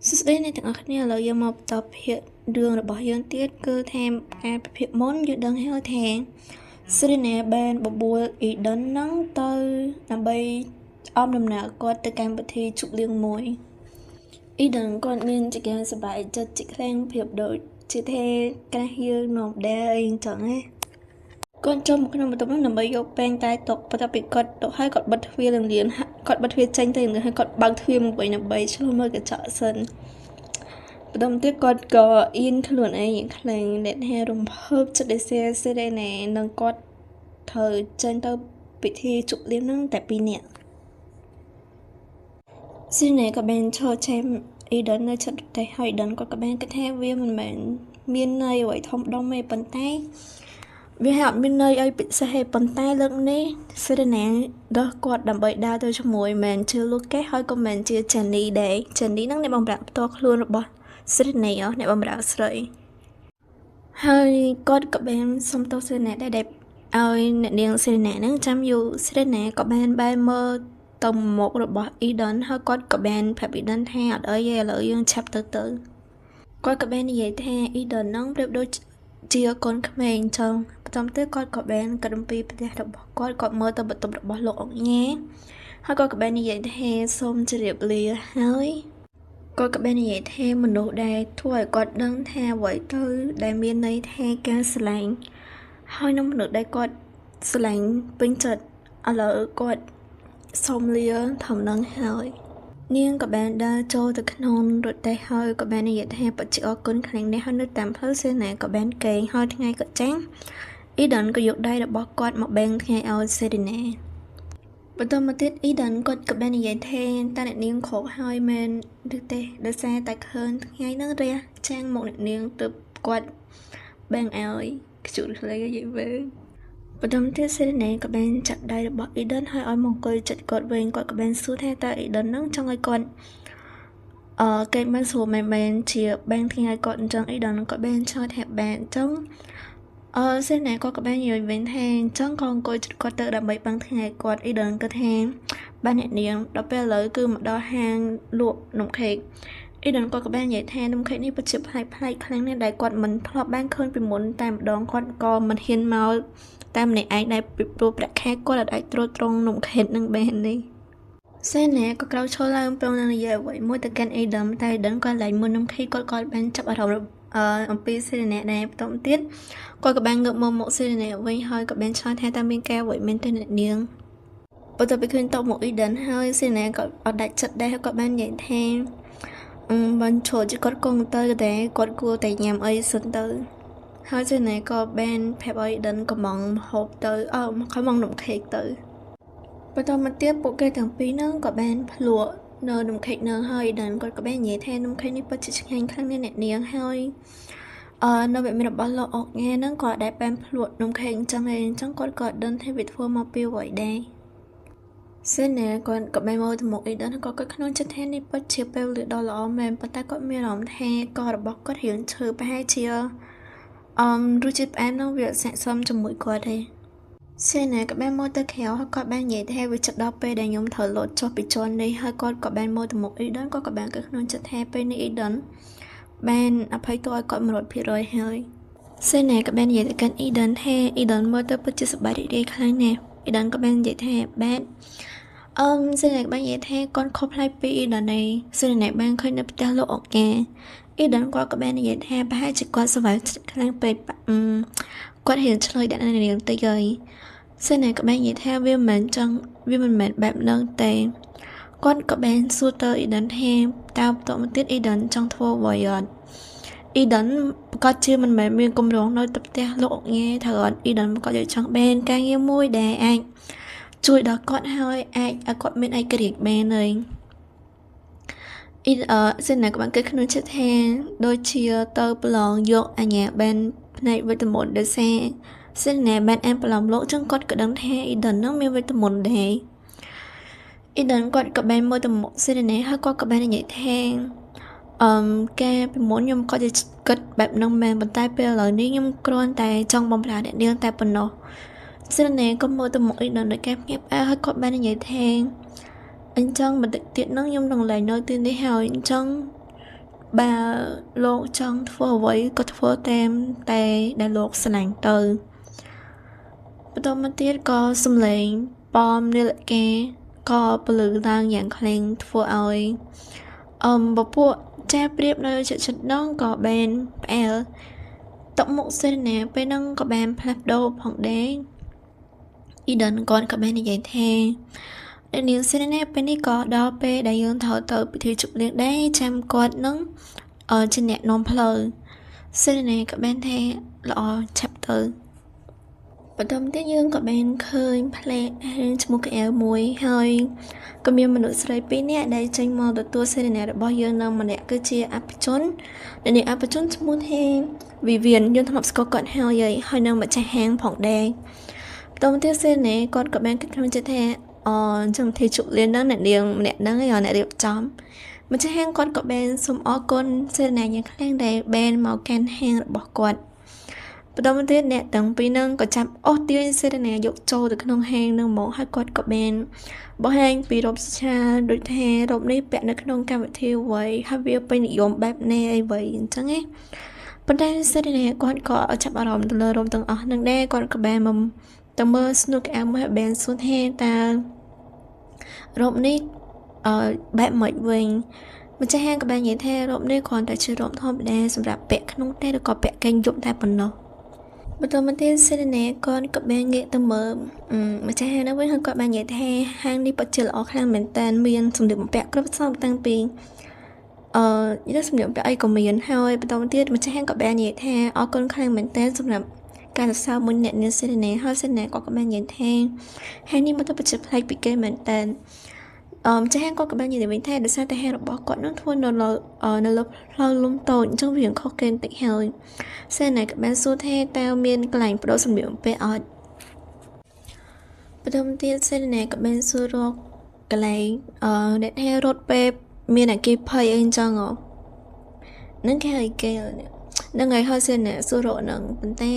Sứt đấy này thằng này là giờ một tập hiện đường là bỏ hiện tiết cơ thêm cái hiện món dự đăng heo thèn sứt đấy này bên bộ bùa ý đến nắng tới là bay om đầm nạ có tới cam bát thi chụp liên môi ý đừng còn nên chỉ cần sờ bài cho chị khen hiệp đội chỉ thế cái hiêu nộp đe chẳng ấy con trong một cái năm tập nó bay vô pen tai tộc bắt bị cọt độ hai cọt bật thuê làm liền cọt bật thuê tranh tay người hai cọt bằng thuê một bảy năm bay cho mơ cái chợ sân đồng tiết cọt có in luôn ấy những cái nét hè rồng hớp cho để xe đây này nâng cọt thời tranh tao bị thi chụp liên nâng tại pi nè xin này các bạn cho xem ý đến nơi trận tay hỏi đến có các bạn cái theo viên mình miền này vậy thông đông mê bận tay vì họ bên nơi ấy bị xe hay bận tay lưng ní xe đây nè đó quạt đầm bậy đa tôi cho mùi mình chưa lúc kết hơi của mình chưa chèn đi để chèn đi nắng này bằng bạc to luôn rồi bỏ xe đây này ở này bằng bạc sợi hơi con các bạn xong tao xe này đây đẹp ơi nè điên xe này nắng chăm dù xe đây nè các bạn bay mơ tầm một rồi bỏ ý đến hơi con các bạn phải bị đánh theo ở đây là dương chập từ từ coi các bạn như vậy theo ý đến nắng đẹp đôi chia con các bạn trong trong tới con các bạn cần pi để đọc con còn mơ tập tập bỏ lộn nhé hay coi các bạn như vậy theo xong chỉ đẹp lìa hơi coi các bạn như vậy theo mình đồ đầy thôi còn đăng theo vậy thôi đại miền này theo ca slang hơi nông được đây con slang bên chợt ở lỡ con xong lìa thầm nâng hơi nhưng các bạn đã cho từ khăn hôn rồi tay hơi các bạn này hay bật chữ cơn khăn này hơi nước tạm hơi xe này các bạn kề hơi ngay cỡ trắng ý định có dục đây là bỏ quạt một bên ngay ao xe đi nè bây giờ mà tiết ý định có các bạn này thay ta lại niên khổ hơi men được tê được xe tay hơn ngay nó ra trang một niên từ quạt bên ao ấy chủ lấy cái gì về và trong tiết xe này các bạn chặt đây là bỏ ý đến hơi oi một cười chặt cột về cột các bạn xuống theo ta ý đến nâng trong ai con cái bên số mày chỉ ban thì hai con trong ý đến các bạn cho thẻ bạn trong xe này có các bạn nhiều vấn hàng trong con coi có tự đặc biệt bằng thì hai con ý đến cơ hàng ban hẹn niệm đó bây giờ cứ một đo hàng luộc nồng khệ ý đến có các bạn nhảy theo nồng khệ này bắt chụp hai kháng này đại quạt mình thọ ban khơi vì muốn tạm đón con mình hiền màu tam này ai đây bị buộc đã khác có là đại trôi trong nồng khét nâng bên đi xe này có câu cho làm trong này giờ vậy mỗi từ căn ấy đầm tay đến qua lại một năm khi con bên chấp ở đầu ở pi xe này tổng tiết coi các bạn ngược một xe này với hơi các bạn cho theo tam bên cao vậy bên trên này niềng bây giờ bị khuyên tàu một ý đến hơi xe này có ở đại chặt đây các bạn nhảy theo bên chỗ chỉ có con tơi để con cua tại nhà ấy sân tơi hơi trên này có bên phép ấy đến có mong hộp tới có mong nụ khét tới và tao mà tiếp bộ cây thằng phí nó có bên lụa nơ nụ khét nơ hơi đến có bên nhẹ theo nụ khét ní bắt chỉ hành khăn nên nè hơi nó bị mình bao lộ nghe nó có đại bên lụa nụ khét trong này chẳng có đơn theo việc thua màu piêu vậy đây xin nè còn có bên môi thì một ý đó nó có cái khăn chất thế ní bắt chiếc bèo lửa đỏ lỏ mềm bắt ta có miếng lòng the có được bọc có hiện trừ ba hai chia rồi chụp em nó việc sản xâm trong mũi qua đây xe này các bạn mô tơ khéo hay các bạn nhảy theo với chất đo p để nhóm thở lột cho bị trốn đi hay con các bạn mô từ một ý đến có các bạn các nôn chất theo p này ý đến bạn thấy tôi có một phía rồi hơi xe này các bạn nhảy từ kênh ý đến mô tơ bất chứa bài đi khai nè ý đến các bạn nhảy theo bạn xe này các bạn nhảy theo con không play p ý đến này xe này bạn khơi nắp ta lộ nghe ý đến qua các bạn nhảy theo ba hai chỉ qua số vài khăn pe quát hiện chơi đã này liền tới rồi xe này các bạn nhảy theo viên mình bạn nâng tề con các bạn xua tới đến theo tao tổ một tiết ý đến trong thua vội ý đến có chưa mình mẹ miên công rong nói tập te lộ nghe thở ý đến có để trong bên càng yêu môi đè anh chui đó con hơi ai con bên ai cái việc bên này xin này các bạn kết nối chết he đôi chia tơ plong vô nhà bên này với từ một để xe xin này bạn em lòng lỗ trong con cái đấng he ý đần nó miêu với từ một để ý đần con các bạn mua từ một xin này hay có các bạn nhảy theo cái muốn nhung có thể cất bạn nông mềm bàn tay bây giờ nếu nhung con tay trong bóng lá để đi tay phần nó xin này có mua từ một ý đần để kép kép hay có bạn nhảy theo anh chân mình tiện nó nhung đằng lại nơi tin đi hào anh chân bàលោកចង់ធ្វើអ្វីក៏ធ្វើតាមតែដែលលោកស្រឡាញ់ទៅបន្តមកទៀតក៏សំឡេងប៉មនាឡិកាក៏ពលឺឡើងយ៉ាងខ្លាំងធ្វើឲ្យពពួកចាប្រៀបនៅចិត្តនោះក៏បានផ្អែលតកមុខសេរណាពេលហ្នឹងក៏បានផ្លាស់ប្ដូរផងដែរអ៊ីដិនគាត់ក៏បាននិយាយថានាងសេរណាពេលនេះក៏ដល់ពេលដែលយើងត្រូវទៅពិធីជប់លៀងដែរចាំគាត់នឹងជាអ្នកនាំផ្លូវសេរណាក៏បានថាល្អឆាប់ទៅបន្តទៀតយើងក៏បានឃើញផ្លែរឿងឈ្មោះកែវមួយហើយក៏មានមនុស្សស្រី2នាក់ដែលចេញមកទទួលសេរណារបស់យើងនៅម្នាក់គឺជាអភិជនដែលនាងអភិជនឈ្មោះថាវិវៀនយើងធ្លាប់ស្គាល់គាត់ហើយនៅម្ចាស់ហាងផងដែរបន្តទៀតសេរណាគាត់ក៏បានគិតក្នុងចិត្តថាចំធីជប់លៀនហ្នឹងអ្នកនាងម្នាក់ហ្នឹងអ្នករៀបចំម្ចាស់ហាងគាត់ក៏បានសូមអរគុណសេរណាយ៉ាងខ្លាំងដែលបានមកកាន់ហាងរបស់គាត់បន្តមកទៀតអ្នកទាំងពីរហ្នឹងក៏ចាប់អូសទាញសេរណាយកចូលទៅក្នុងហាងហ្នឹងមកហើយគាត់ក៏បានបង្ហាញពីរូបស្យាដូចថារូបនេះពាក់នៅក្នុងកម្មវិធីអ្វីហើយវាពេញនិយមបែបណាអីអ្វីអញ្ចឹងណាប៉ុន្តែសេរណាគាត់ក៏ចាប់អារម្មណ៍ទៅលើរូបទាំងអស់ហ្នឹងដែរគាត់ក៏បានមកទៅមើលស្នូកអាមួយបានសួរថាតើរូបនេះបែបម៉េចវិញម្ចាស់ហាងក៏បាននិយាយថារូបនេះគ្រាន់តែជារូបធម្មតាសម្រាប់ពាក់ក្នុងតែឬក៏ពាក់កេញយប់តែប៉ុណ្ណោះបន្តមកទៀតសេរណាគាត់ក៏បានងាកទៅមើលម្ចាស់ហាងនោះវិញហើយគាត់បាននិយាយថាហាងនេះពិតជាល្អខ្លាំងមែនតើមានសម្លៀកបំពាក់គ្រប់សពតាំងពីយកសម្លៀកបំពាក់អីក៏មានហើយបន្តមកទៀតម្ចាស់ហាងក៏បាននិយាយថាអរគុណខ្លាំងមែនតើសម្រាប់ការសរសើរមួយអ្នកនាងសេរណាហើយសេរណាគាត់ក៏បាននិយាយថាហាងនេះមកទៅពិតជាប្លែកពីគេមែនតើម្ចាស់ហាងគាត់ក៏បាននិយាយវិញថាដោយសារតែហាងរបស់គាត់នឹងធ្វើនៅលើផ្លូវលំតូចអញ្ចឹងវាខុសគេបន្តិចហើយសេរណាក៏បានសួរថាតើមានកន្លែងបដូរសម្លៀកបំពាក់អត់បន្តទៀតសេរណាក៏បានសួររកកន្លែងអ្នកថារត់ពេបមានអាគីភ័យអីអញ្ចឹងនឹងគេឲ្យគេនឹងហើយហើយសេរណាសួររកនឹងប៉ុន្តែ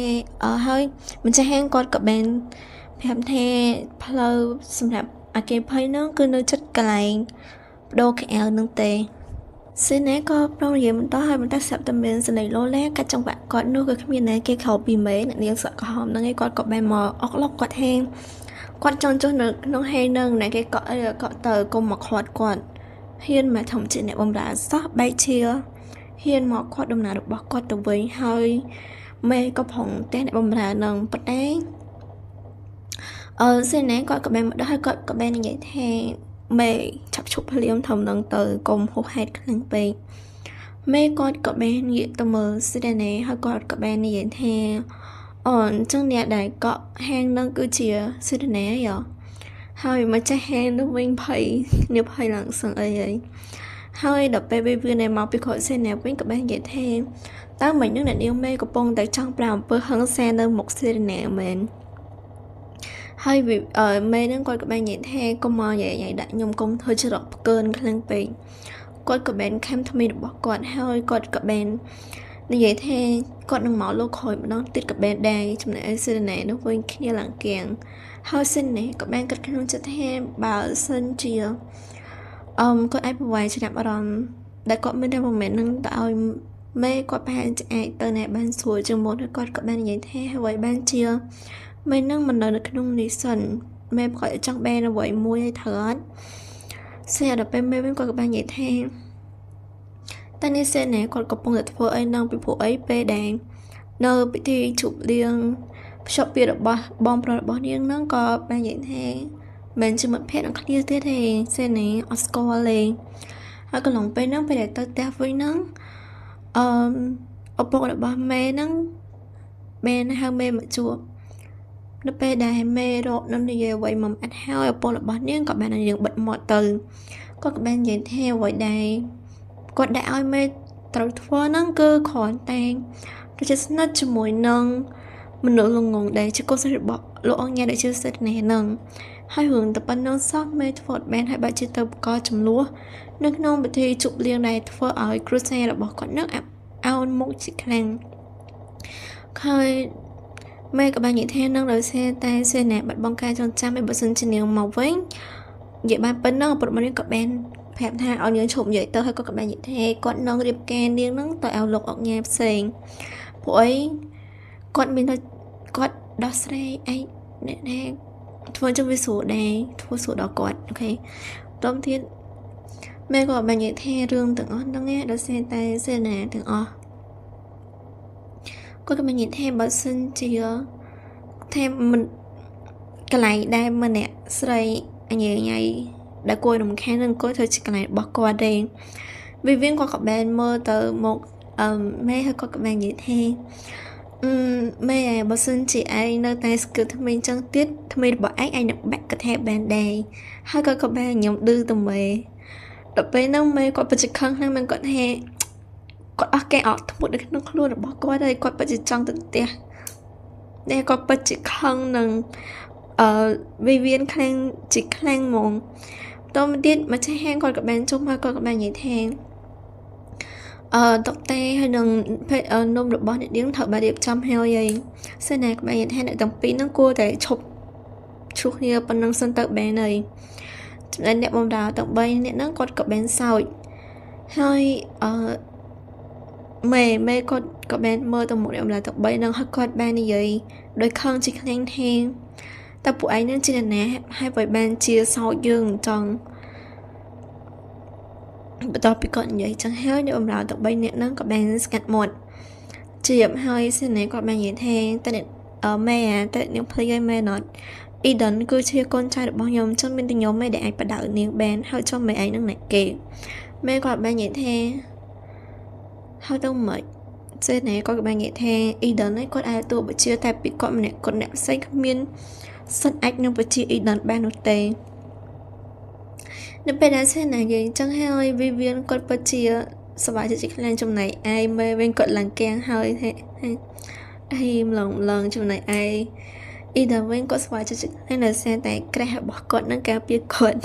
ហើយម្ចាស់ហាងគាត់ក៏បានប្រាប់ថាផ្លូវសម្រាប់អាគីភ័យហ្នឹងគឺនៅជិតកន្លែងបដូរខោនឹងទេសេណាក៏ប្រុងនិយាយបន្តហើយបន្តស្រាប់តែមានសលេងលោឡាកាត់ចង្វាក់គាត់នោះក៏គ្មានណាគេខោពីមេអ្នកនាងសក់ក្រហមហ្នឹងឯងគាត់ក៏បានមកអុកឡុកគាត់ហេងគាត់ចង់ចុះនៅក្នុងហេងហ្នឹងណាគេក៏ទៅគុំមកខាត់គាត់ហ៊ានមកធម្មជាតិអ្នកបំរើសោះបែកជាហ៊ានមកខាត់ដំណើររបស់គាត់ទៅវិញហើយមេក៏ផងតែអ្នកបំរើហ្នឹងប៉ុន្តែសេណាគាត់ក៏បានមកដល់ហើយគាត់ក៏បាននិយាយថាមេឆាប់ឈប់ភ្លាមធំនឹងទៅកុំហួសហេតុខ្លាំងពេកមេគាត់ក៏បានងាកទៅមើលសេណាហើយគាត់ក៏បាននិយាយថាអញ្ចឹងអ្នកដែលកក់ហាងនឹងគឺជាសេណាយោហើយមកចាស់ហាងនោះវិញភ័យនេះភ័យឡើងសឹងអីហើយដល់ពេលវានៅមកពីគាត់សេណាវិញក៏បាននិយាយថាតើមិននឹងអ្នកនាងមេកំពុងតែចង់ប្រាំអំពើហឹង្សានៅមុខសេណាមែនហើយមេនឹងគាត់ក៏បាននិយាយថាកុំមកនិយាយដាក់ខ្ញុំកុំធ្វើច្រកផ្កើនខ្លាំងពេកគាត់ក៏បានខំថ្មីរបស់គាត់ហើយគាត់ក៏បាននិយាយថាគាត់នឹងមកលោកក្រោយម្ដងទៀតក៏បានដែរចំណែកសេណានោះវិញគ្នាឡើងគៀងហើយសេណាក៏បានគិតក្នុងចិត្តថាបើសិនជាគាត់អាចប្រវាយចំណាប់អារម្មណ៍ដែលគាត់មានតែមួយម៉ែននឹងទៅឲ្យមេគាត់ប្រហែលជាអាចទៅណែបានស្រួលជាងមុនហើយគាត់ក៏បាននិយាយថាអ្វីបានជាមេនឹងមិននៅក្នុងនេះសិនមេប្រកបចង់បែរអ្វីមួយឲ្យត្រូវអត់សេដល់ពេលមេវិញគាត់ក៏បាននិយាយថាតែនេះសេណាគាត់កំពុងតែធ្វើអីនឹងពីព្រោះអីពេលដែលនៅពិធីជប់លៀងភ្ជាប់ពីរបស់បងប្រុសរបស់នាងហ្នឹងក៏បាននិយាយថាមិនជាមិត្តភក្តិនឹងគ្នាទេសេណាអត់ស្គាល់ទេហើយកន្លងពេលហ្នឹងពេលដែលទៅផ្ទះវិញហ្នឹងឪពុករបស់មេហ្នឹងបានហៅមេមកជួបនៅពេលដែលមេរកនឹងនិយាយអ្វីមកអត់ហើយឪពុករបស់នាងក៏បានឲ្យនាងបិទមាត់ទៅគាត់ក៏បាននិយាយថាអ្វីដែរគាត់ដែលឲ្យមេត្រូវធ្វើហ្នឹងគឺគ្រាន់តែជាស្និទ្ធជាមួយនឹងមនុស្សល្ងងដែលជាកូនស្រីរបស់លោកអង្គញាដែលជាសិទ្ធិនេះហ្នឹងហើយរឿងតែប៉ុណ្ណឹងសោះមេធ្វើបានហើយបើជាទៅបកចំនួននៅក្នុងពិធីជប់លៀងដែលធ្វើឲ្យគ្រួសាររបស់គាត់នឹងអោនមុខជាខ្លាំងហើយមេក៏បាននិយាយថានឹងដោយសារតែសេណាបាត់បង់ការចងចាំឲ្យបើសិនជានាងមកវិញនិយាយបានប៉ុណ្ណឹងប្រពន្ធនាងក៏បាន ប្រាប់ថាឲ្យនាងឈប់និយាយទៅហើយគាត់ក៏បាននិយាយថាគាត់នឹងរៀបការនាងនឹងទៅឲ្យលោកអុកញ៉ាផ្សេងព្រោះអីគាត់មានគាត់ដោះស្រាយឯងអ្នកណាធ្វើចឹងវាស្រួលដែរធ្វើស្រួលដល់គាត់អូខេតទៀតម៉ែក៏បាននិយាយថារឿងទាំងអស់ហ្នឹងដោយសារតែសេនាទាំងអស់គាត់ក៏បាននិយាយថាបើសិនជាថាមិនកន្លែងដែលម្នាក់ស្រីអញញ៉ៃដែលគួររំខាននឹងគាត់ធ្វើជាកន្លែងរបស់គាត់ទេវិវិនគាត់ក៏បានមើលទៅមកម៉ែហើយគាត់ក៏បាននិយាយថាម៉ែបើសិនជាឯងនៅតែស្គឺថ្មីចឹងទៀតថ្មីរបស់ឯងនឹងបាក់កថាបានដែរហើយគាត់ក៏បានខ្ញុំឌឺទៅម៉ែដល់ពេលហ្នឹងម៉ែគាត់ពិតជាខឹងខ្លាំងមែនគាត់ថាគាត់អស់គេអត់ធ្មត់នៅក្នុងខ្លួនរបស់គាត់ហើយគាត់ពិតជាចង់ទៅផ្ទះតែគាត់ពិតជាខឹងនឹងវិវិនខ្លាំងជាខ្លាំងហ្មងតោះទៀតមកចេះហាងគាត់ក៏បានជុំហើយគាត់ក៏បាននិយាយថាតុកតែហើយនឹងនំរបស់អ្នកនាងត្រូវបានរៀបចំហើយសិនណាក៏បាននិយាយថាអ្នកទាំងពីរហ្នឹងគួរតែឈប់ឈ្លោះគ្នាប៉ុណ្ណឹងសិនទៅបានហើយចំណែកអ្នកបំរើទាំង3អ្នកហ្នឹងគាត់ក៏បានសើចហើយម៉ែគាត់ក៏បានមើលទៅមុខអ្នកបំរើទាំង3ហ្នឹងហើយគាត់បាននិយាយដោយខឹងជាខ្លាំងថាតើពួកឯងនឹងជាអ្នកណាហើយបើបានជាសោកយើងអញ្ចឹងបន្ទាប់ពីគាត់និយាយចឹងហើយអ្នកបំរើទាំង3នាក់ហ្នឹងក៏បានស្កាត់មាត់ជាបហើយសិនណាគាត់បាននិយាយថាតើម៉ែតើនាងភ្លេចហើយម៉ែណត់អ៊ីដនគឺជាកូនចៅរបស់ខ្ញុំចឹងមានតែខ្ញុំម៉ែដែលអាចបដៅនាងបានហើយចុះម៉ែឯងនឹងអ្នកគេម៉ែគាត់បាននិយាយថាហើយទៅមិនសិនណាគាត់ក៏បាននិយាយថាអ៊ីដនគាត់អាចទទួលបជាតែពីគាត់ម្នាក់គាត់អ្នកផ្សេងគ្មានសិនអាចនឹងបជាអ៊ីដនបាននោះទេនៅពេលដែលសិនណានិយាយចឹងហើយវិវិនគាត់ពិតជាសប្បាយចិត្តខ្លាំងចំណែកឯម៉ែវិញគាត់ឡើងកៀងហើយហើយឡងចំណែកឯអ៊ីដាវិញគាត់សប្បាយចិត្តខ្លាំងនៅសារតែក្រេះរបស់គាត់នឹងការពារគាត់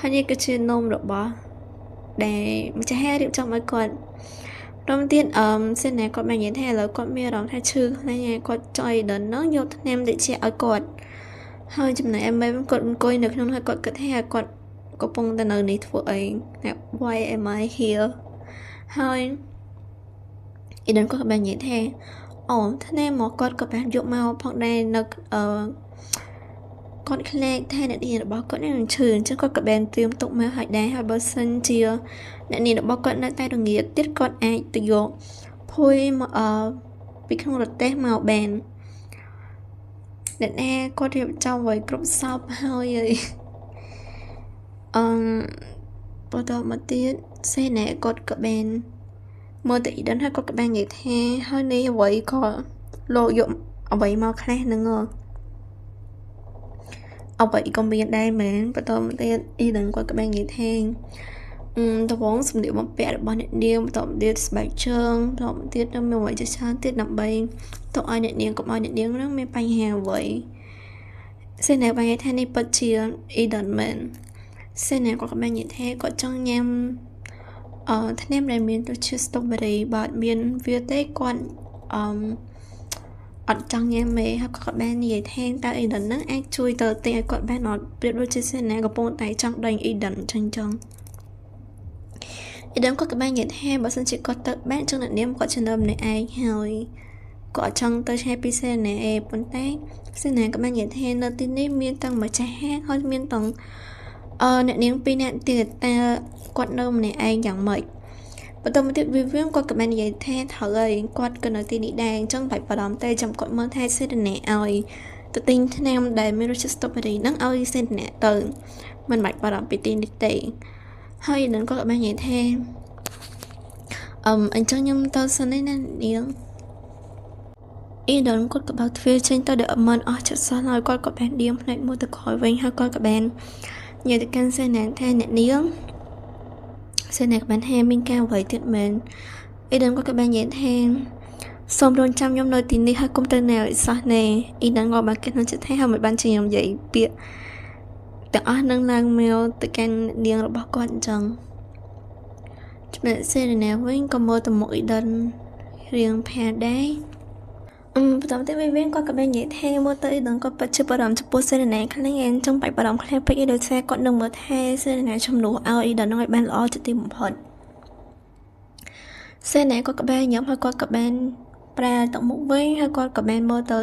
ហើយនេះគឺជានំរបស់ដែលម្ចាស់រៀបចំឲ្យគាត់រំទៀតសិនណាគាត់បាននិយាយថាឥឡូវគាត់មានអារម្មណ៍ថាឈឺខ្លាំងហើយគាត់ចុយដល់នោះយកថ្នាំតិចឲ្យគាត់ហើយចំណែកឯម៉ែគាត់អង្គុយនៅក្នុងហើយគាត់គិតថាគាត់កំពុងតែនៅនេះធ្វើអី Why am I here ហើយអ៊ីដនគាត់បាននិយាយថាអូថ្នាំមកគាត់ក៏បានយកមកផងដែរនៅគាត់ខ្លាចថាអ្នកនាងរបស់គាត់នឹងឈឺអញ្ចឹងគាត់ក៏បានត្រៀមទុកមកឲ្យដែរហើយបើសិនជាអ្នកនាងរបស់គាត់នៅតែរងាទៀតគាត់អាចទៅយកភួយមកពីក្នុងរទេះមកបានអ្នកណាគាត់រៀបចំไว้គ្រប់សពហើយបន្តមកទៀតសេណែគាត់ក៏បានមើលទៅអ៊ីដនហើយគាត់ក៏បាននិយាយថាហើយនេះអ្វីក៏លោកយកអ្វីមកខ្លះហ្នឹងអ្វីក៏មានដែរមែនបន្តមកទៀតអ៊ីដនគាត់ក៏បាននិយាយថាតវងសម្លៀកបំពាក់របស់អ្នកនាងបន្តមកទៀតស្បែកជើងបន្តមកទៀតនៅមានអ្វីជាច្រើនទៀតដើម្បីទុកឲ្យអ្នកនាងកុំឲ្យអ្នកនាងហ្នឹងមានបញ្ហាអ្វីសេណែបាននិយាយថានេះពិតជាអ៊ីដនមែនសេណែគាត់ក៏បាននិយាយថាគាត់ចង់ញ៉ាំថ្នាំដែលមានរសជាតិ strawberry បើអត់មានវាទេគាត់អត់ចង់ញ៉ាំទេហើយគាត់បាននិយាយថាតើអ៊ីដនហ្នឹងអាចជួយទៅទិញឲ្យគាត់បានអត់ប្រៀបដូចជាសេណែកំពុងតែចង់ដេញអ៊ីដនចឹងអ៊ីដនគាត់ក៏បាននិយាយថាបើសិនជាគាត់ទៅបានចឹងអ្នកនាងគាត់ជានៅម្នាក់ឯងហើយគាត់ចង់ទៅឆែកពីសេណែប៉ុន្តែសេណែក៏បាននិយាយថានៅទីនេះមានទាំងម្ចាស់ហាងហើយមានទាំងអ្នកនាង2នាក់ទៀតតើគាត់នៅម្នាក់ឯងយ៉ាងម៉េចបន្តមកទៀតវាគាត់ក៏បាននិយាយថាត្រូវហើយគាត់ក៏នៅទីនេះដែរអញ្ចឹងបាច់បារម្ភទេចាំគាត់មើលថាសេនៈឲ្យទៅទិញថ្នាំដែលមានរសជាតិ strawberry ហ្នឹងឲ្យសេនៈទៅមិនបាច់បារម្ភពីទីនេះទេហើយនឹងគាត់ក៏បាននិយាយថាអញ្ចឹងខ្ញុំទៅសិនណានាងអ៊ីដនគាត់ក៏បើកទ្វារចេញទៅដែលមិនអស់ចិត្តសោះហើយគាត់ក៏បានដៀមផ្នែកមួយទៅក្រោយវិញហើយគាត់ក៏បាននិយាយទៅកាន់សេណាថាអ្នកនាងសេណាក៏បានថាមានការអ្វីទៀតមែនអ៊ីដនគាត់ក៏បាននិយាយថាសូមរងចាំខ្ញុំនៅទីនេះហើយកុំទៅណាឲ្យសោះណែអ៊ីដនក៏បានគិតក្នុងចិត្តថាហើយមិនបានជាខ្ញុំនិយាយពាក្យទាំងអស់នឹងឡើងមកទៅកាន់នាងរបស់គាត់អញ្ចឹងចំណែកសេណាវិញក៏មើលទៅមុខអ៊ីដនរៀងផាដែរ បន្ទាប់ទៀតវិញគាត់ក៏បាននិយាយថាមើលទៅអីដឹងគាត់ពិតជាបារម្ភចំពោះសេរីណាខ្លាំងឯងចង់បាច់បារម្ភខ្លាំងពេកអីដោយសារគាត់នឹងមើលថែសេរីណាជំនួសឲ្យអីដឹងឲ្យបានល្អជាទីបំផុតសេរីណាគាត់ក៏បានញ៉ាំហើយគាត់ក៏បានប្រើទឹកមុខវិញហើយគាត់ក៏បានមើលទៅ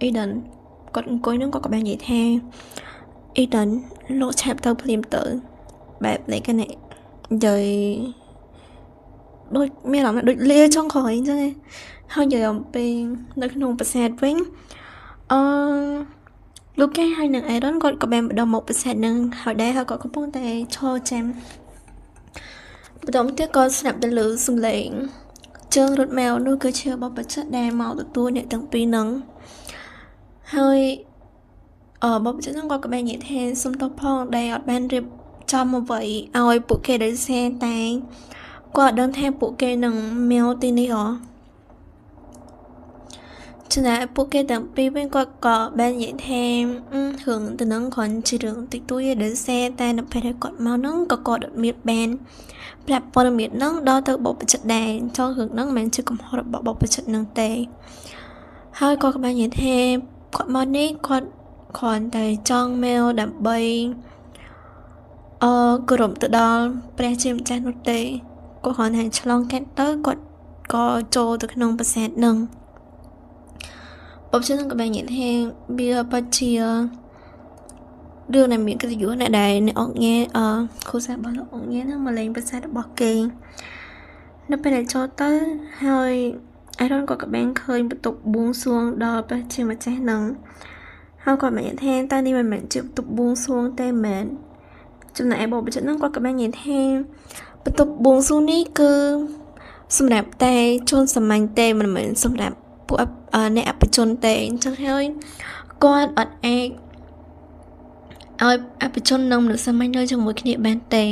អីដឹងគាត់អង្គុយនឹងគាត់ក៏បាននិយាយថាអីដឹងលោកឆាប់ទៅភ្លាមទៅបែបនេះកណែនិយាយដូចមានអារម្មណ៍ដូចលាចុងក្រោយអញ្ចឹងឯងហើយនិយាយអំពីនៅក្នុងប្រាសាទវិញអឺលោកកែហើយនឹងអេរ៉ុនគាត់ក៏បានបដិមកប្រាសាទនឹងហើយដែរហើយគាត់កំពុងតែឈរចាំបន្ទាប់ទៀតក៏ស្ដាប់ទៅលើសំឡេងជើងរត់ម៉ែវនោះគឺជាបបិចិត្តដែលមកទទួលអ្នកទាំងពីរនឹងហើយបបិចិត្តហ្នឹងគាត់ក៏បាននិយាយថាសុំទោសផងដែលអត់បានរៀបចំអ្វីឲ្យពួកគេដោយសារតែគាត់ដឹងថាពួកគេនឹងមកទីនេះចំណែកពួកគេទាំងពីរវិញគាត់ក៏បាននិយាយថារឿងទៅនឹងគ្រាន់ជារឿងតិចតួចឯដោយសារតែនៅពេលដែលគាត់មកហ្នឹងក៏គាត់អត់មានបានប្រាប់ព័ត៌មានហ្នឹងដល់ទៅបបិចិត្តដែរចង់រឿងហ្នឹងមិនមែនជាកំហុសរបស់បបិចិត្តហ្នឹងទេហើយគាត់ក៏បាននិយាយថាគាត់មកនេះគាត់គ្រាន់តែចង់មកដើម្បីគោរពទៅដល់ព្រះជាម្ចាស់នោះទេគាត់គ្រាន់តែឆ្លងកាត់ទៅគាត់ក៏ចូលទៅក្នុងប្រាសាទហ្នឹងបបិចិត្តហ្នឹងក៏បាននិយាយថាវាពិតជារឿងដែលមានកិត្តិយសណាស់ដែលអ្នកអង្គញាគ្រូសាស្ត្ររបស់លោកអង្គញាហ្នឹងមកលេងប្រាសាទរបស់គេនៅពេលដែលចូលទៅហើយអេរ៉ុនក៏បានឃើញបន្ទប់បួងសួងដល់ព្រះជាម្ចាស់ហ្នឹងហើយគាត់បាននិយាយថាតើនេះមិនមែនជាបន្ទប់បួងសួងទេមែនចំណែកបបិចិត្តហ្នឹងគាត់ក៏បាននិយាយថាបន្ទប់បួងសួងនេះគឺសម្រាប់តែជនសាមញ្ញទេមិនមែនសម្រាប់ពួកអ្នកអបជនទេអញ្ចឹងហើយគាត់អត់អាចឲ្យអបជននឹងមនុស្សសាមញ្ញនៅជាមួយគ្នាបានទេ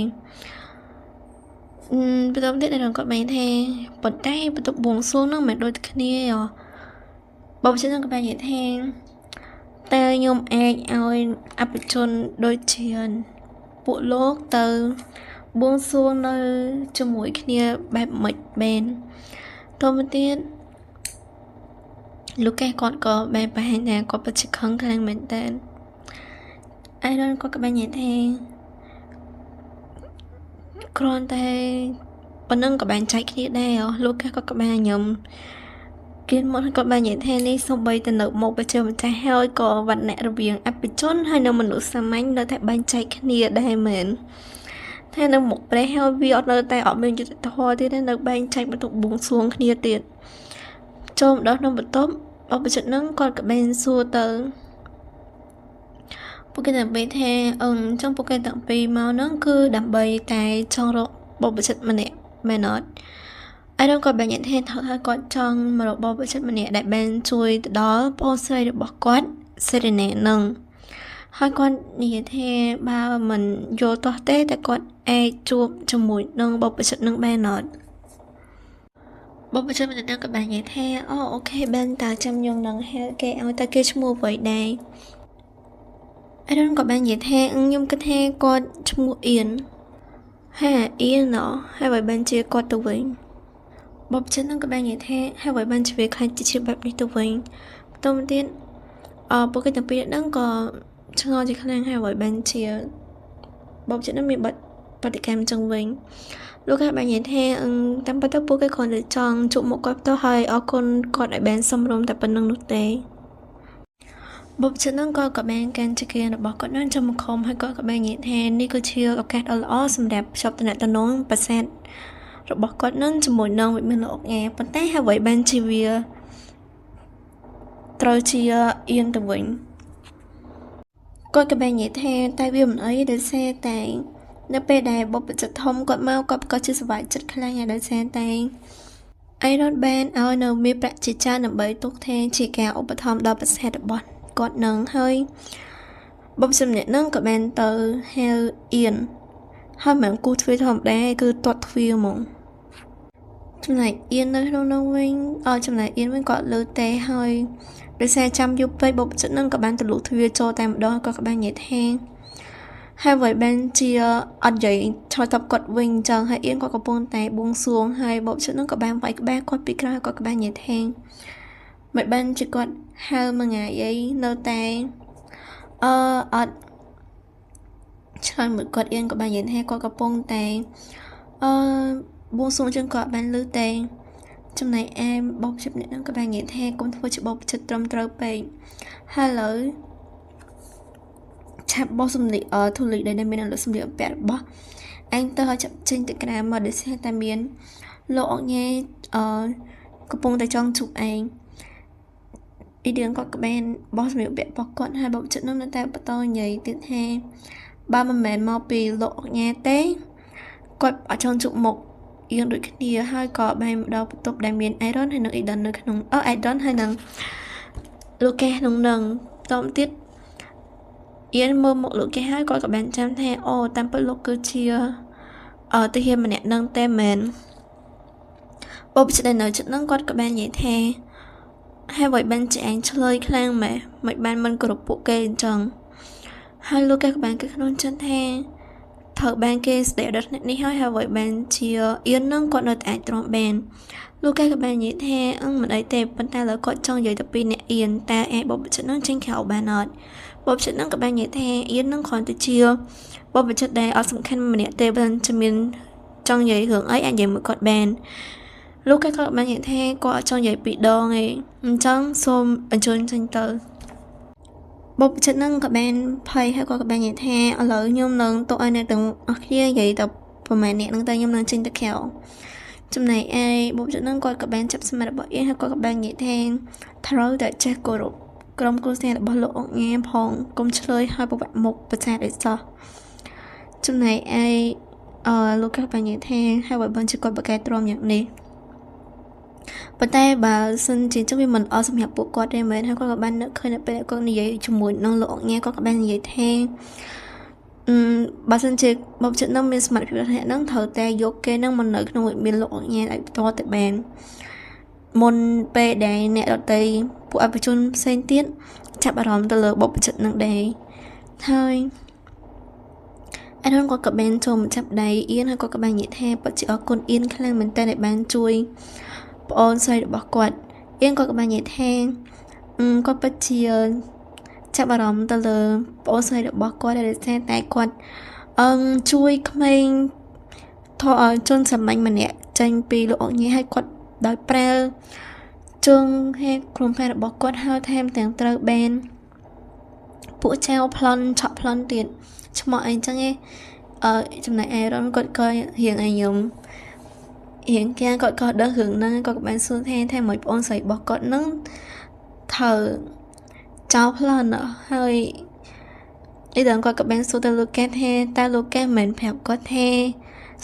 បន្ទាប់ទៀតដែលគាត់បានថាប៉ុន្តែបន្ទប់បួងសួងនឹងមិនដូចគ្នាបបិជននឹងក៏បាននិយាយថាតែខ្ញុំអាចឲ្យអបជនដូចជាពួកលោកទៅបួងសួងនៅជាមួយគ្នាបែបម៉េចបែនតទៅទៀតលោកកែគាត់ក៏បានបង្ហាញថាគាត់ពិតជាខឹងខ្លាំងមែនតើអេរ៉ុនគាត់ក៏បាននិយាយថាគ្រាន់តែប៉ុណ្ណឹងក៏បានចែកគ្នាដែរលោកកែគាត់ក៏បានញឹមគៀនមកគាត់បាននិយាយថានេះសូម្បីតែនៅមកបច្ចេកម្ចាស់ហើយក៏វណ្ណៈរវាងអបជនហើយនៅមនុស្សសាមញ្ញនៅតែបែងចែកគ្នាដែរមែនថានៅមុខព្រះហើយវាអត់នៅតែអត់មានយុត្តិធម៌ទៀតទេនៅបែងចែកបន្ទប់បួងសួងគ្នាទៀតចូលមកដល់ក្នុងបន្ទប់បបិចិត្តហ្នឹងគាត់ក៏បានសួរទៅពួកគេទាំងពីរថាចង់ពួកគេទាំងពីរមកហ្នឹងគឺដើម្បីតែចង់រកបបិចិត្តម្នាក់មែនអត់អរគាត់បាននិយាយថាថាគាត់ចង់មករកបបិចិត្តម្នាក់ដែលបានជួយទៅដល់ប្អូនស្រីរបស់គាត់សេរីណានឹងហើយគាត់និយាយថាបើមិនយល់ទាស់ទេតែគាត់អាចជួបជាមួយនឹងបបិចិត្តនឹងបានអត់បបិជនម្នាក់ក៏បាននិយាយថាអូខេបានតើចាំខ្ញុំនឹងហៅគេឲ្យតែគេឈ្មោះអ្វីដែរអរក៏បាននិយាយថាខ្ញុំគិតថាគាត់ឈ្មោះអៀនហើយអៀនហើយបើបានជាគាត់ទៅវិញបបិជននឹងក៏បាននិយាយថាហើយបើបានជាវាខ្លាចជាបែបនេះទៅវិញបន្ទាប់ទៀតពួកគេទាំងពីរហ្នឹងក៏ឆ្ងល់ជាខ្លាំងហើយបើបានជាបបិជននឹងមានបដិកម្មចឹងវិញលោកក៏បាននិយាយថាតាមពិតទៅពួកគេគ្រាន់តែចង់ជួបមុខគាត់ទៅហើយអរគុណគាត់ឲ្យបានសំរុំតែប៉ុណ្្នឹងនោះទេបបិជនហ្នឹងក៏បានកាន់ចក្រានរបស់គាត់នឹងចំមកខំហើយគាត់ក៏បាននិយាយថានេះគឺជាឱកាសដ៏ល្អសម្រាប់ភ្ជាប់ទំនាក់ទំនងប្រាសាទរបស់គាត់នឹងជាមួយនឹងវិមានលោកអុកញ៉ាប៉ុន្តែហើយបានជាវាត្រូវជាអៀនទៅវិញគាត់ក៏បាននិយាយថាតែវាមិនអីដោយសារតែនៅពេលដែលបបិចិត្តធំគាត់មកគាត់ក៏ជាសប្បាយចិត្តខ្លាំងហើយដោយសារតែអេរ៉ុនបានឲ្យនៅមានប្រាក់ជាច្រើនដើម្បីទុកថាជាការឧបត្ថម្ភដល់ប្រាសាទរបស់គាត់នឹងហើយបបិជនម្នាក់នឹងក៏បានទៅហៅអៀនហើយមិនគូទ្វារធម្មតាគឺទាត់ទ្វារហ្មងចំណែកអៀននៅក្នុងនោះវិញចំណែកអៀនវិញគាត់លើទេហើយដោយសារចាំយប់ពេកបបិជននឹងក៏បានទលុទ្វារចូលតែម្ដងគាត់ក៏បាននិយាយថាហើយបើបានជាអត់និយាយឆ្លើយតបគាត់វិញអញ្ចឹងហើយអៀនគាត់កំពុងតែបួងសួងហើយបបិជននឹងក៏បានវាយក្បាលគាត់ពីក្រោយគាត់ក៏បាននិយាយថា មិនបានជាគាត់ហៅមួយថ្ងៃអីនៅតែអត់ឆ្លើយមួយគាត់អៀនក៏បាននិយាយថាគាត់កំពុងតែបួងសួងជាងគាត់បានលឺទេចំណែកឯបបជិតអ្នកនឹងក៏បាននិយាយថាកុំធ្វើជាបបជិតត្រឹមត្រូវពេកហើយឥឡូវឆាប់បោះសម្លៀកធូលីដែលមានលើសម្លៀកបំពាក់របស់អញទៅឲ្យចាប់ចេញទៅក្រៅមកដោយសារតែមានលោកអង្ញេកំពុងតែចង់ជួបឯងអ៊ីឌៀនគាត់ក៏បានបោះសម្លៀកបំពាក់របស់គាត់ហើយបបជិតនឹងនៅតែបន្តនិយាយទៀតថាបើមិនមែនមកពីលោកអង្ញេទេគាត់អត់ចង់ជួបមុខអៀងដូចគ្នាហើយក៏បានមកដល់បន្ទប់ដែលមានអេរ៉ុនហើយនិងអ៊ីដននៅក្នុងអេរ៉ុនហើយនិងលោកកេក្នុងនឹងតោមទៀតអៀនមើលមកលោកគេហើយគាត់ក៏បានចាំថាអូតាមពិតលោកគឺជាទាហានម្នាក់នឹងតែមែនបបជិតនៅចិត្តនឹងគាត់ក៏បាននិយាយថាហើយបើបានជាអញឆ្លើយខ្លាំងម៉េះមិនបានមិនគ្រប់ពួកគេអញ្ចឹងហើយលោកគេក៏បានគិតក្នុងចិត្តថាត្រូវបានគេស្ដីដល់នេះហើយបើបានជាអៀននឹងគាត់នៅតែអាចទ្រាំបានលោកគេក៏បាននិយាយថាមិនអីទេប៉ុន្តែឥឡូវគាត់ចង់និយាយទៅពីអ្នកអៀនតែឯបបជិតនឹងចេញក្រៅបានអត់បបជិតនឹងក៏បាននិយាយថាអៀននឹងគ្រាន់តែជាបបជិតដែលអត់សំខាន់ម្នាក់ទេបើจะមានចង់និយាយរឿងអីអាចនិយាយមួយគាត់បានលោកគេក៏បាននិយាយថាគាត់អត់ចង់និយាយពីរដងឯងអញ្ចឹងសូមអញ្ជើញចេញទៅបបជិតនឹងក៏បានភ័យហើយគាត់ក៏បាននិយាយថាឥឡូវខ្ញុំនឹងទៅឲ្យអ្នកទាំងអស់គ្នានិយាយទៅប្រហែលអ្នកនឹងទៅខ្ញុំនឹងចេញទៅក្រៅចំណែកឯបបជិតនឹងគាត់ក៏បានចាប់ស្មារតីរបស់អៀនហើយគាត់ក៏បាននិយាយថាត្រូវតែចេះគោរពក្រុមគ្រួសាររបស់លោកអង្ញាផងកុំឆ្លើយឲ្យប្រវត្តិមុខប្រសាទអីសោះចំណែកឯលោកក៏បាននិយាយថាហើយបើបានជាគាត់បកកែទ្រាំយ៉ាងនេះប៉ុន្តែបើសិនជាចឹងវាមិនអស់សម្រាប់ពួកគាត់ទេមែនហើយគាត់ក៏បាននឹកឃើញនៅពេលគាត់និយាយជាមួយនឹងលោកអង្ញាគាត់ក៏បាននិយាយថាបើសិនជាបបជិតនឹងមានសមត្ថភាពហ្នឹងត្រូវតែយកគេនឹងមកនៅក្នុងមានលោកអង្ញាឲ្យបន្តទៅបានមុនពេលដែលអ្នកដទៃពួកអភិជនផ្សេងទៀតចាប់អារម្មណ៍ទៅលើបបជិតនឹងដែរហើយអេរ៉ុនគាត់ក៏បានចូលមកចាប់ដៃអៀនហើយគាត់ក៏បាននិយាយថាពិតជាអរគុណអៀនខ្លាំងមែនតើដែលបានជួយប្អូនស្រីរបស់គាត់អៀនគាត់ក៏បាននិយាយថាគាត់ពិតជាចាប់អារម្មណ៍ទៅលើប្អូនស្រីរបស់គាត់ដែលតែគាត់ជួយក្មេងថតឲ្យជនសាមញ្ញម្នាក់ចេញពីលោកអង្ញាឲ្យគាត់ដោយប្រើជើងហេក្រុមផែរបស់គាត់ហើយថែមទាំងត្រូវបានពួកចៅប្លន់ឆក់ប្លន់ទៀតឈ្មោះអីចឹងឯងចំណែកអេរ៉ុនគាត់ក៏រៀងឲ្យខ្ញុំរៀងគេគាត់ក៏ដឹងរឿងហ្នឹងគាត់ក៏បានសួរថាមួយប្អូនស្រីរបស់គាត់ហ្នឹងត្រូវចៅប្លន់ហើយអីដល់គាត់ក៏បានសួរទៅលោកកែថាតើលោកកែមិនមែនប្រាប់គាត់ថា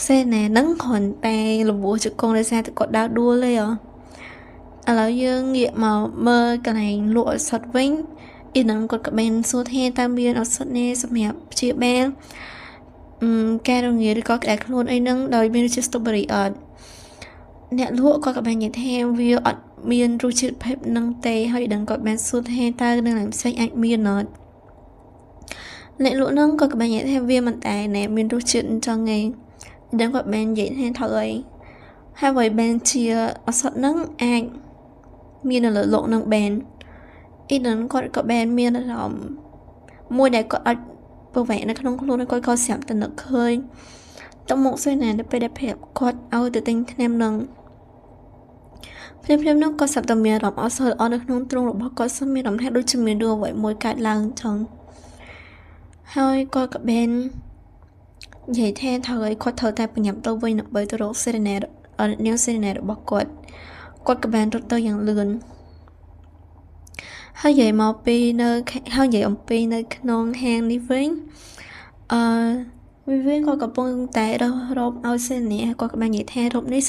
សេណាហ្នឹងគ្រាន់តែលបួសជង្គង់ដោយសារតែគាត់ដើរដួលទេឥឡូវយើងងាកមកមើលកន្លែងលក់ឱសថវិញអ៊ីនឹងគាត់ក៏បានសួរថាតើមានឱសថនេះសម្រាប់ព្យាបាលការរងាឬក៏ក្តៅខ្លួនអីហ្នឹងដោយមានរសជាតិ strawberry អត់អ្នកលក់គាត់ក៏បាននិយាយថាវាអត់មានរសជាតិភេទហ្នឹងទេហើយដឹងគាត់បានសួរថាតើនឹងផ្សេងអាចមានអត់អ្នកលក់ហ្នឹងគាត់ក៏បាននិយាយថាវាមិនតែណែមានរសជាតិអញ្ចឹងឯងដឹងគាត់បាននិយាយថាត្រូវអីហើយបើបានជាឱសថហ្នឹងអាចមាននៅលើលោកនឹងបានអ៊ីនឹងគាត់ក៏បានមានអារម្មណ៍មួយដែលគាត់អត់ប្រវែកនៅក្នុងខ្លួនគាត់ក៏ស្រាប់តែនឹកឃើញទៅមកស្អីណាទៅពេលដែលប្រាប់គាត់ឲ្យទៅទិញថ្នាំនឹងភ្លាមៗនោះក៏ស្រាប់តែមានអារម្មណ៍អត់សល់អត់នៅក្នុងទ្រូងរបស់គាត់ស្មានអារម្មណ៍ថាដូចជាមានរឿងអ្វីមួយកើតឡើងចឹងហើយគាត់ក៏បាននិយាយថាត្រូវឲ្យគាត់ត្រូវតែបញ្ញាប់ទៅវិញដើម្បីទៅរកសេរីណែនាងសេរីណែរបស់គាត់ក៏បានរត់ទៅយ៉ាងលឿនហើយនិយាយមកពីនៅហើយនិយាយអំពីនៅក្នុងហាងនេះវិញវិវិនគាត់កំពុងតែរកឲ្យសេរីណែគាត់ក៏បាននិយាយថារកនេះ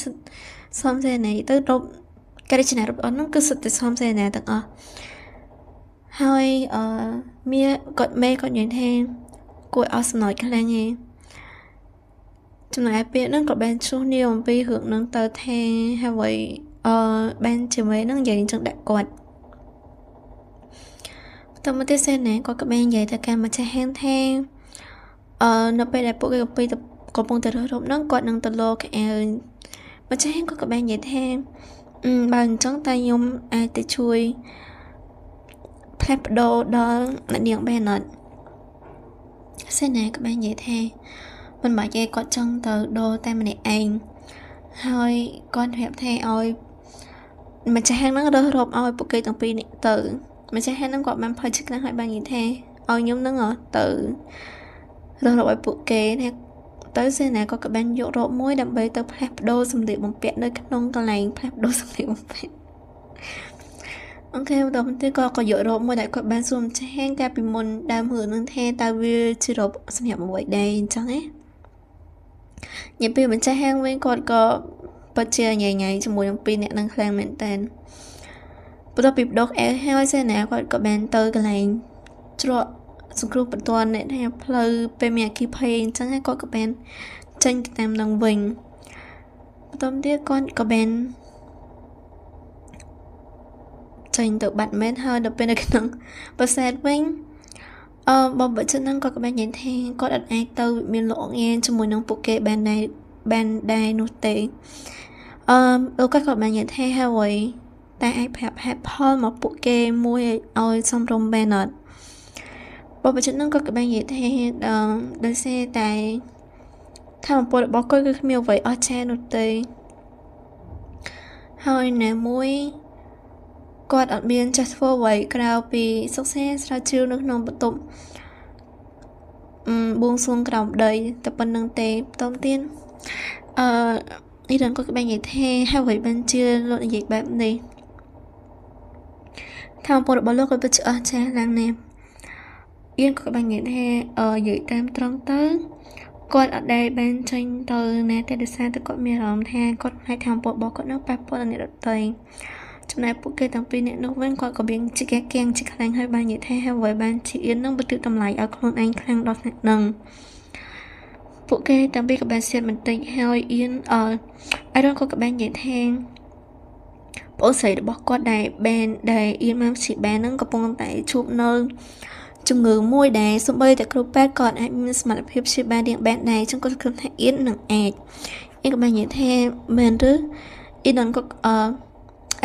សំសេរីណែទៅរកការរចនារូបអត់ហ្នឹងគឺសុទ្ធតែសំសេរីណែទាំងអស់ហើយមានគាត់មេគាត់និយាយថាគួរអស់សំណើចខ្លាំងឯងចំណែកពាក្យហ្នឹងក៏បានជួសនាមអំពីរឿងហ្នឹងទៅថាហើយបានជាមួយហ្នឹងនិយាយចឹងដាក់គាត់តើមកទេសេណាគាត់ក៏បាននិយាយទៅកាន់ម្ចាស់ហាងថានៅពេលដែលពួកគេកំពុងតែរត់ហ្នឹងគាត់នឹងទៅលោកអើម្ចាស់ហាងគាត់ក៏បាននិយាយថា បើអញ្ចឹងតែខ្ញុំអាចទៅជួយផ្លាស់ប្ដូរដល់អ្នកនាងបានអត់សេណាក៏បាននិយាយថាមិនបាច់ទេគាត់ចង់ទៅដូរតែម្នាក់ឯងហើយគាត់ប្រាប់ថាឲ្យម្ចាស់ហាងហ្នឹងរើសរកឲ្យពួកគេទាំងពីរនាក់ទៅម្ចាស់ហាងហ្នឹងគាត់បានផុសឆ្កឹះឲ្យបាននិយាយថាឲ្យខ្ញុំហ្នឹងទៅរើសរកឲ្យពួកគេថាទៅសេណាក៏បានយករ៉ូបមួយដើម្បីទៅផ្លាស់ប្ដូរសម្លៀកបំពាក់នៅក្នុងកន្លែងផ្លាស់ប្ដូរសម្លៀកបំពាក់អូខេបន្តទៅក៏យករ៉ូបមួយដែលគាត់បានសួរម្ចាស់ហាងកាលពីមុនដើមរឿងនឹងថាតើវាជារ៉ូបសម្រាប់អ្វីដែរអញ្ចឹងណានិយាយពីម្ចាស់ហាងវិញគាត់ក៏ពិតជាញ៉ៃជាមួយនឹងពីរអ្នកនឹងខ្លាំងមែនតើបន្ទាប់ពីបដូរអែហើយសេណាគាត់ក៏បានទៅកន្លែងច្រកសង្គ្រោះបន្ទាន់អ្នកថាផ្លូវពេលមានអគ្គិភ័យអញ្ចឹងគាត់ក៏បានចេញទៅតាមនឹងវិញបន្ទាប់ទៀតគាត់ក៏បានចេញទៅបាត់មែនហើយដល់ពេលនៅក្នុងប្រាសាទវិញបងបច្ចិតហ្នឹងគាត់ក៏បាននិយាយថាគាត់អត់អាចទៅមានលោកអងាជាមួយនឹងពួកគេបានដែរនោះទេលោកគាត់ក៏បាននិយាយថាហើយតែអាចប្រាប់ហេតុផលមកពួកគេមួយឲ្យសំរុំបានអត់បងបច្ចិតហ្នឹងគាត់ក៏បាននិយាយថាដោយសារតែធម៌ពលរបស់គាត់គឺគ្មានអ្វីអស្ចារ្យនោះទេហើយណាមួយគាត់អត់មានចេះធ្វើអ្វីក្រៅពីសិក្សាស្រាវជ្រាវនៅក្នុងបន្ទប់បួងសួងក្រោមដីតែប៉ុណ្្នឹងទេបន្តទៀតនេះរងគាត់បាននិយាយថាហើយបានជាលោកនិយាយបែបនេះធម៌ពលរបស់លោកក៏ពិតជាអស្ចារ្យឡើងណាស់អៀនក៏បាននិយាយថានិយាយតាមត្រង់ទៅគាត់អត់ដែលបានចេញទៅណាតែដោយសារតែគាត់មានអារម្មណ៍ថាគាត់ផ្នែកធម៌ពលរបស់គាត់នៅប៉ះពាល់ដល់អ្នកដទៃចំណែកពួកគេទាំងពីរអ្នកនោះវិញគាត់ក៏មានជាកៀងជាខ្លាំងហើយបាននិយាយថាហើយបានជាអៀននឹងបន្ទិតម្លៃឲ្យខ្លួនឯងខ្លាំងដល់ថ្នាក់ហ្នឹងពួកគេទាំងពីរក៏បានសៀតបន្តិចហើយអៀនអរ៉ុនក៏បាននិយាយថាប្អូនស្រីរបស់គាត់ដែលអៀនមកជាបានហ្នឹងកំពុងតែជួបនៅជំងឺមួយដែលសូម្បីតែគ្រូពេទ្យក៏អាចមានសមត្ថភាពព្យាបាលរៀងបានដែរចឹងគាត់គិតថាអៀននឹងអាចអៀនក៏បាននិយាយថាមែនឬអៀនក៏អ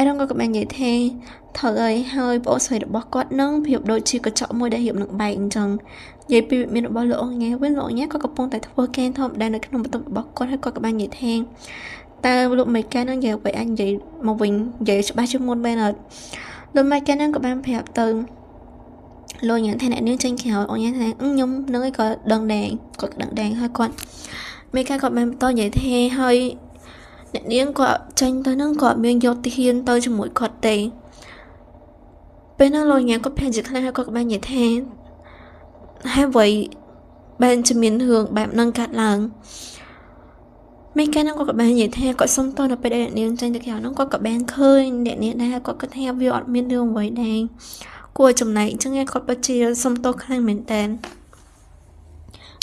រ៉ុនក៏បាននិយាយថាត្រូវហើយប្អូនស្រីរបស់គាត់នឹងប្រៀបដូចជាកញ្ចក់មួយដែលរៀបនឹងបែកអញ្ចឹងនិយាយពីវិមានរបស់លោកអង្ញាវិញលោកអង្ញាក៏កំពុងតែធ្វើការធម្មតានៅក្នុងបន្ទប់របស់គាត់ហើយគាត់ក៏បាននិយាយថាតើលោកមេកានឹងនិយាយទៅអាចនិយាយមកវិញនិយាយច្បាស់ជាងមុនមែនអត់លោកមេកានឹងក៏បានប្រាប់ទៅលោកញ៉ាំថាអ្នកនាងចេញក្រោយអង្ញាថាខ្ញុំនឹងឯងក៏ដឹងដែរគាត់ដឹងដែរហើយគាត់មេកាគាត់បានបន្តនិយាយថាហើយអ្នកនាងក៏ចេញទៅនឹងក៏មានយកទាហានទៅជាមួយគាត់ទេពេលនោះលោកញ៉ាំក៏ភ័យជាខ្លាំងហើយគាត់ក៏បាននិយាយថាហើយអ្វីបានជាមានរឿងបែបហ្នឹងកាត់ឡើងមេកានឹងក៏បាននិយាយថាគាត់សុំតទៅពេលដែលអ្នកនាងចេញទៅក្រៅហ្នឹងគាត់ក៏បានឃើញអ្នកនាងដែរគាត់ក៏ថាវាអត់មានរឿងអ្វីដែរគួរចំណែកអញ្ចឹងគាត់ពិតជាសុំទោសខ្លាំងមែនតើ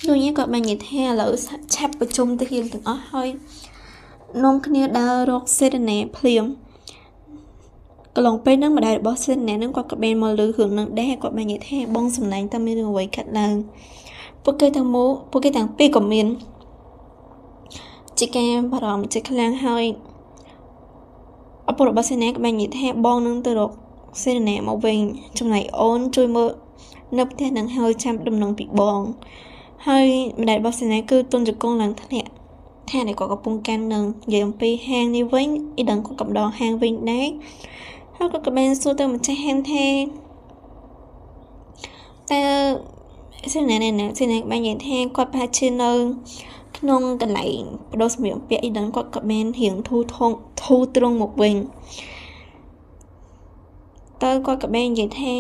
លោកញ៉ាំក៏បាននិយាយថាឥឡូវឆាប់ប្រជុំទាហានទាំងអស់ហើយនាំគ្នាដើររកសេរណាភ្លាមកន្លងពេលហ្នឹងម្ដាយរបស់សេរណាហ្នឹងគាត់ក៏បានមកលើរឿងហ្នឹងដែរគាត់បាននិយាយថាបងសំឡាញ់តែមានរឿងអ្វីកាត់ឡើងពួកគេទាំងពីរក៏មានជាការបារម្ភជាខ្លាំងហើយឪពុករបស់សេរណាក៏បាននិយាយថាបងនឹងទៅរកសេរណាមកវិញចំណែកអូនជួយមើលនៅផ្ទះនឹងហើយចាំដំណឹងពីបងហើយម្ដាយរបស់សេរណាគឺទុនជង្គង់ឡើងធ្លាក់ថានេះគាត់កំពុងកាន់នឹងនិយាយអំពីហាងនេះវិញអ៊ីដឹងគាត់កំដរហាងវិញដែរហើយគាត់ក៏បានសួរទៅម្ចាស់ហាងថាតើសេណាបាននិយាយថាគាត់ប្រហែលជានៅក្នុងកន្លែងបដូរសម្លៀកបំពាក់អ៊ីដឹងគាត់ក៏បានរៀងធូរត្រង់មកវិញតើគាត់ក៏បាននិយាយថា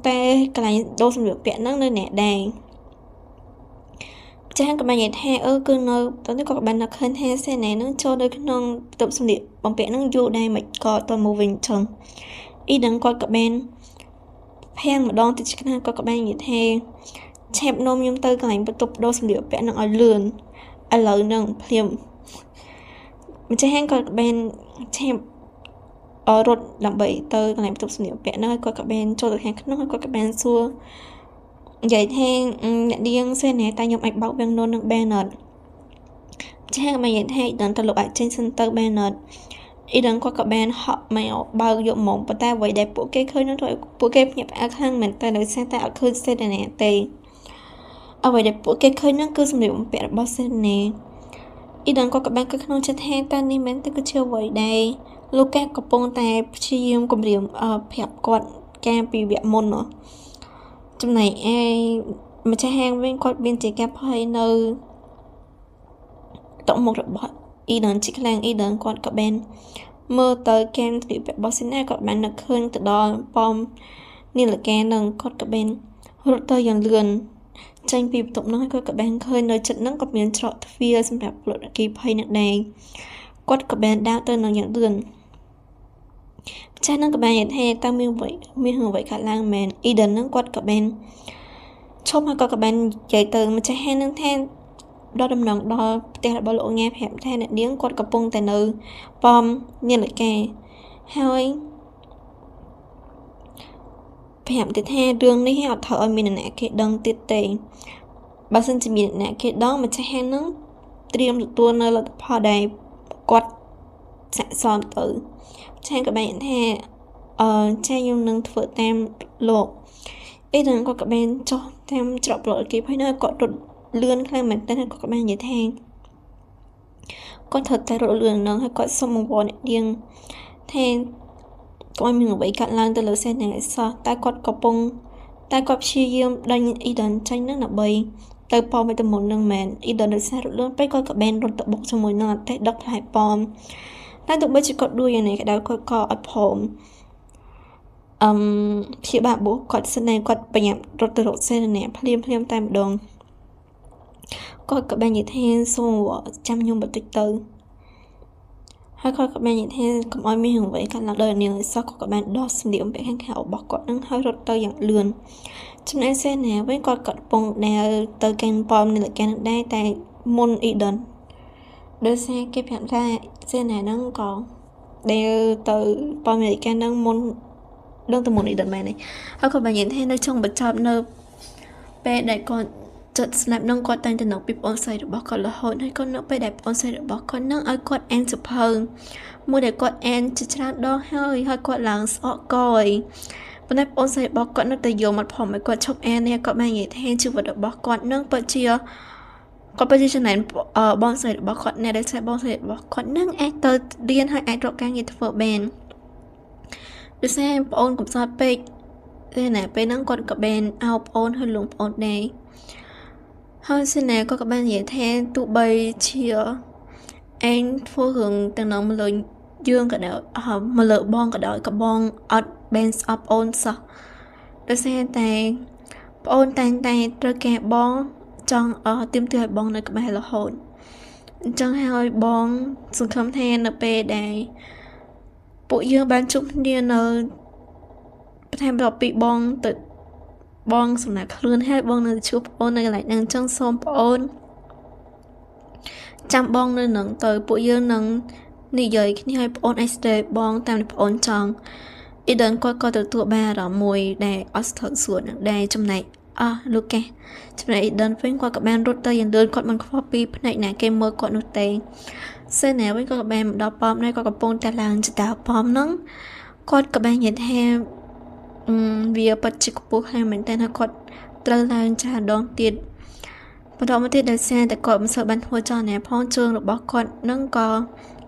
តែកន្លែងដូរសម្លៀកបំពាក់ហ្នឹងនៅអ្នកដែរចាស់ក៏បាននិយាយថាគឺនៅតើនេះក៏បាននឹកឃើញថាសេណានឹងចូលនៅក្នុងបន្ទប់សម្លៀកបំពាក់នឹងយូរដែរមិនក៏តមកវិញចឹងអ៊ីដឹងគាត់ក៏បានភាំងម្ដងទៅឆ្ងាយគាត់ក៏បាននិយាយថាឆាប់នោមខ្ញុំទៅកន្លែងបន្ទប់ដូរសម្លៀកបំពាក់នឹងឲ្យលឿនឥឡូវនឹងភ្លាមម្ចាស់ហាងគាត់ក៏បានឆាប់រត់ដើម្បីទៅកន្លែងបន្ទប់សម្លៀកបំពាក់ហ្នឹងហើយគាត់ក៏បានចូលទៅខាងក្នុងហើយគាត់ក៏បានសួរនិយាយថាអ្នកនាងសេណាតែខ្ញុំអាចបោកវាំងនូននឹងបានអត់ចាស់ក៏បាននិយាយថាដល់ទៅលោកអាចចេញសិនទៅបានអត់ ý đừng qua các bạn họ mèo bao dụng mộng và ta vậy đẹp bộ cái khơi nó thôi bộ cái nhập ác hăng mình ta được sang ta ở khơi xe này tì ở vậy đẹp bộ cái khơi nó cứ dùng điểm bẹt bao xe nè ý đừng qua các bạn cứ không chết hang ta đi mình ta cứ chưa vậy đây lúc các cặp bông ta chi cùng điểm phẹp quạt cam bị vẹn môn nữa trong này ai mà cha hang với quạt biên chỉ cam hơi nơi tổng một robot ý đừng chỉ là ý đừng quạt các bạn mơ tới kem thì bị bỏ xin ai các bạn được hơn từ đó bom nên là kem đừng quạt các bạn rồi tới dần lườn tranh bị tổng nói các bạn hơi nơi trận nắng các miền trọ phía xâm nhập lộ kịp hay nặng này quạt các bạn đã tới nó nhận lườn cha nắng các bạn nhận hay ta miêu hưởng vậy cả lang mền ý đừng nắng quạt các bạn chốt mà các bạn chạy từ mà cha hay nắng than đó đâm nòng đó tên là bao lộ nghe hẻm than này điếng quạt cặp bông tại nơi bom nên là kè hai hẻm thì the đường đi hẹo thở mình nè cái đăng tiệt tệ bà xin chỉ mình nè cái đó mà cha hay nắng tiêm được tua nơi là phò đầy quạt sạ sòn tử cha các bạn the cha dùng nâng phở tem lộ ít lần có các bạn cho tem chọc lộ kịp hay nơi cọt lươn khai mình tên của các bạn như thế con thật tay độ lươn nó hay có xong một vò này điên thế coi mình vậy cạn lang từ lửa xe này sao ta quạt cọp bông ta quạt chi yếm đang ý đần tranh nước là bầy tay pom với tầm một nâng mền ý đần được xe độ lươn bay coi các bạn đột tập bốc cho mùi nọ tay đọc lại pom ta tụi bây chỉ có đuôi này cái đó coi co ở phồng khi bạn bố quạt xe này quạt bày nhậm đột từ độ xe này phim tay một đường coi các bạn như thế xong của chăm nhung bật tích tư hay coi các bạn như thế cũng ai mới hưởng vậy cả là đời này sau các bạn đo xem điểm về kháng khảo bọc quạt nâng hơi rốt tơ dạng lươn trong này xe này với coi cọt bông nè tơ can bom này là can đây tại môn y đần đưa xe kẹp hẳn ra xe này nó có đều từ bom này can nâng môn đơn từ môn y đần này hay các bạn nhìn thấy nơi trong bật chọc nơi bé đại con chợt snap nâng quạt tay từ nóc bịp ôn say được bóc con là hồn hay con nóc bay đẹp ôn say được bóc con nâng ở quạt en chụp hơn mua để quạt en chỉ ra đó hơi quạt làng sọ coi bên đây ôn say bóc con nó từ nhiều mặt phòng mấy quạt chọc en này các bạn nghĩ thế chưa vật được bóc quạt nâng bật chia có bây giờ này bom say được bóc quạt này để xe bom say được bóc quạt nâng ai tơ điên hay ai trộn càng như vợ bèn để xe ôn cũng sao pe đây này pe nâng quạt các bên ao ôn hơi lủng ôn này hơi xin nè có các bạn dễ theo tụ bày chia anh phô hướng từng nó một lời dương cả đó một lời bon cả đó cả bon ở bên up on sao để xe tay on tay trơ kẹ bon trong ở tim tươi bon này các bạn là hồn trong hai bon xuống khám then np đây bộ dương ban chúc điên ở thêm đọc bị bon tự bongสำนักคลื่นให้บองในชุบโอนในหลายนางจังส้มโอนจำบองในหนังเตยปุยเยอะนังนี่ใหญ่ที่ให้โอนไอสเตย์บองตามที่โอนจังอีเดินก็ตัวแบร์มวยแดงออสเตอร์ส่วนแดงจำไหนลูกแกจำไหนอีเดินเฟ้นกว่ากับแบนรถเตยยังเดินกดมันคอปีพนักหนาเกมเมอร์กดนุเตยเส้นแหนเว้นก็กับแบนดอกปอมในก็กับปงตะลางจะดาวปอมนังกดกับแบนยันแทvì bật chỉ của hai mình tên là cột trơn lên trả đón tiền bắt đầu mới tiếp đến xe tại cột sợ bắn hôi cho này phong trương được bó cột nâng có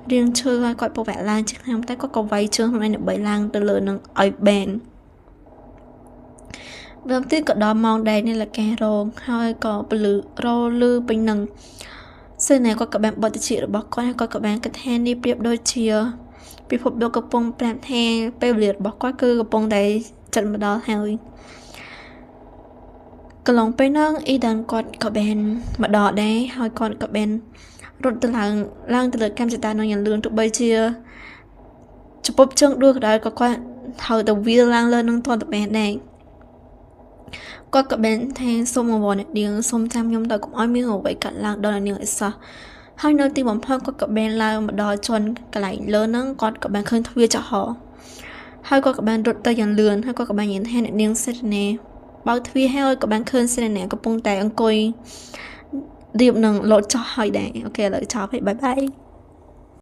riêng chơi hay cột bộ vẽ lan chắc không tay có cầu váy trương hôm nay được bảy lang từ lửa nâng ở bền đầu tiên cột đó màu đầy nên là caro hơi có blue rô lư bình nâng xe này có các bạn bật chỉ được bó cột hay có các bạn cái then đi điệp đôi chia bị phục đồ cặp bông làm theo bê liệt bó quá cư cặp bông đầy trận mà đó hơi cái lòng bê nâng y đàn con cặp bên mà đỏ đấy hơi con cặp bên rồi từ lang từ lượt cam chỉ ta nó nhận lương tụi bây chia chụp bóp chân đuôi đấy có qua thầu đầu video lang lên nâng toàn tụi bên này có cặp bên theo xông một vò này điên xông trăm nhom đời cũng ai miếng ngủ vậy cả lang đó là điều sao hai nơi tìm bóng phong có cặp bên là mà đòi chọn cái lại lớn nâng còn cặp bên khơi thuê cho họ hai có các bạn đột tay dần lườn hai có các bạn nhìn thấy này điên xe này bao thuê hai các bạn khơi xe này có bông tay ăn coi điệp nâng lột cho hỏi đấy ok lợi chào vậy bye bye